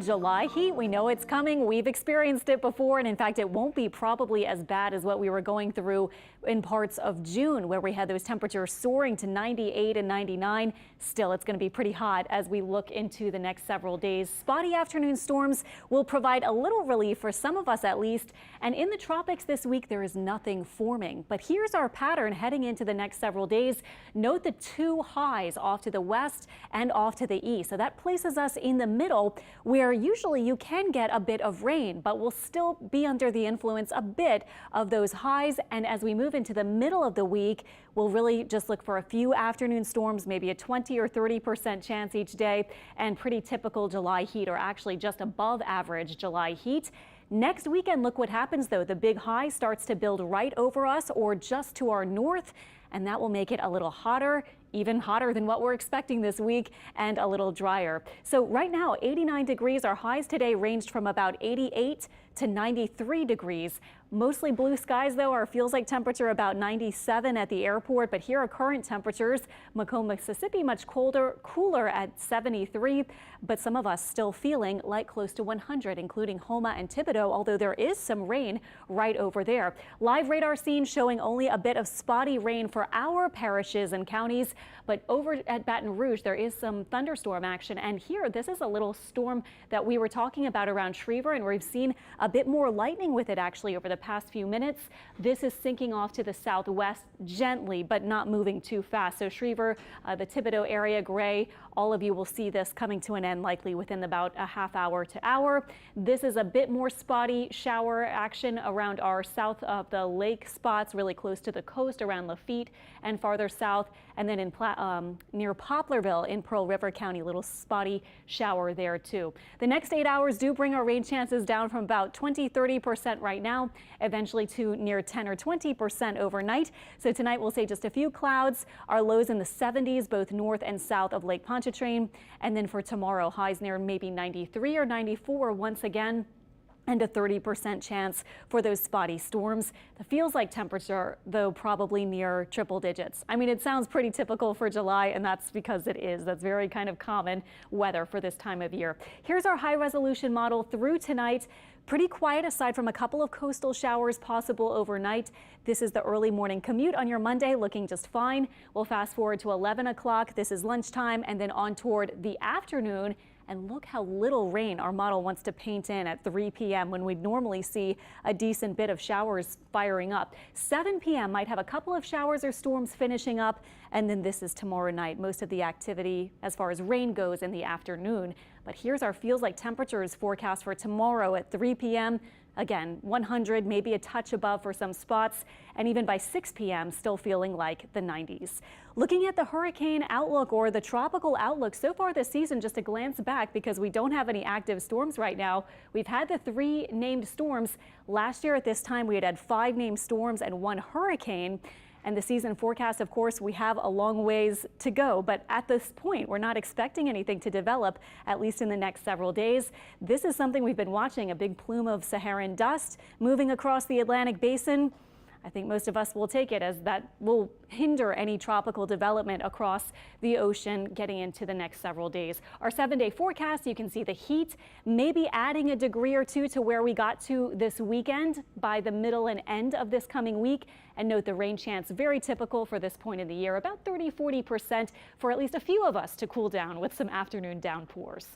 July heat, we know it's coming. We've experienced it before, and in fact, it won't be probably as bad as what we were going through in parts of June, where we had those temperatures soaring to 98 and 99. Still, it's going to be pretty hot as we look into the next several days. Spotty afternoon storms will provide a little relief for some of us at least. And in the tropics this week, there is nothing forming. But here's our pattern heading into the next several days. Note the two highs off to the west and off to the east. So that places us in the middle, where usually you can get a bit of rain, but we'll still be under the influence a bit of those highs. And as we move into the middle of the week, we'll really just look for a few afternoon storms, maybe a 20 or 30% chance each day, and pretty typical July heat, or actually just above average July heat. Next weekend, look what happens though. The big high starts to build right over us or just to our north, and that will make it a little hotter, even hotter than what we're expecting this week, and a little drier. So right now, 89 degrees. Our highs today ranged from about 88 to 93 degrees. Mostly blue skies though. Our feels like temperature about 97 at the airport, but here are current temperatures. Macomb, Mississippi, much cooler at 73, but some of us still feeling like close to 100, including Houma and Thibodaux, although there is some rain right over there. Live radar scene showing only a bit of spotty rain for our parishes and counties, but over at Baton Rouge, there is some thunderstorm action. And here, this is a little storm that we were talking about around Schriever, and we've seen a bit more lightning with it actually over the past few minutes. This is sinking off to the southwest gently, but not moving too fast. So Schriever, the Thibodaux area, Gray, all of you will see this coming to an end likely within about a half hour to hour. This is a bit more spotty shower action around our south of the lake spots, really close to the coast around Lafitte and farther south. And then in near Poplarville in Pearl River County, little spotty shower there too. The next 8 hours do bring our rain chances down from about 20-30% right now, eventually to near 10 or 20% overnight. So tonight we'll say just a few clouds, our lows in the 70s, both north and south of Lake Pontchartrain. And then for tomorrow, highs near maybe 93 or 94 once again, and a 30% chance for those spotty storms. The feels like temperature, though, probably near triple digits. I mean, it sounds pretty typical for July, and that's because it is. That's very kind of common weather for this time of year. Here's our high resolution model through tonight. Pretty quiet aside from a couple of coastal showers possible overnight. This is the early morning commute on your Monday, looking just fine. We'll fast forward to 11 o'clock. This is lunchtime, and then on toward the afternoon. And look how little rain our model wants to paint in at 3 p.m. when we'd normally see a decent bit of showers firing up. 7 p.m. might have a couple of showers or storms finishing up. And then this is tomorrow night. Most of the activity as far as rain goes in the afternoon. But here's our feels like temperatures forecast for tomorrow at 3 p.m. Again, 100, maybe a touch above for some spots, and even by 6 p.m. still feeling like the 90s. Looking at the hurricane outlook or the tropical outlook so far this season, just a glance back because we don't have any active storms right now. We've had the 3 named storms. Last year at this time, we had 5 named storms and 1 hurricane. And the season forecast, of course, we have a long ways to go. But at this point, we're not expecting anything to develop, at least in the next several days. This is something we've been watching, a big plume of Saharan dust moving across the Atlantic basin. I think most of us will take it as that will hinder any tropical development across the ocean getting into the next several days. Our 7-day forecast, you can see the heat maybe adding a degree or two to where we got to this weekend by the middle and end of this coming week. And note the rain chance, very typical for this point in the year, about 30-40% for at least a few of us to cool down with some afternoon downpours.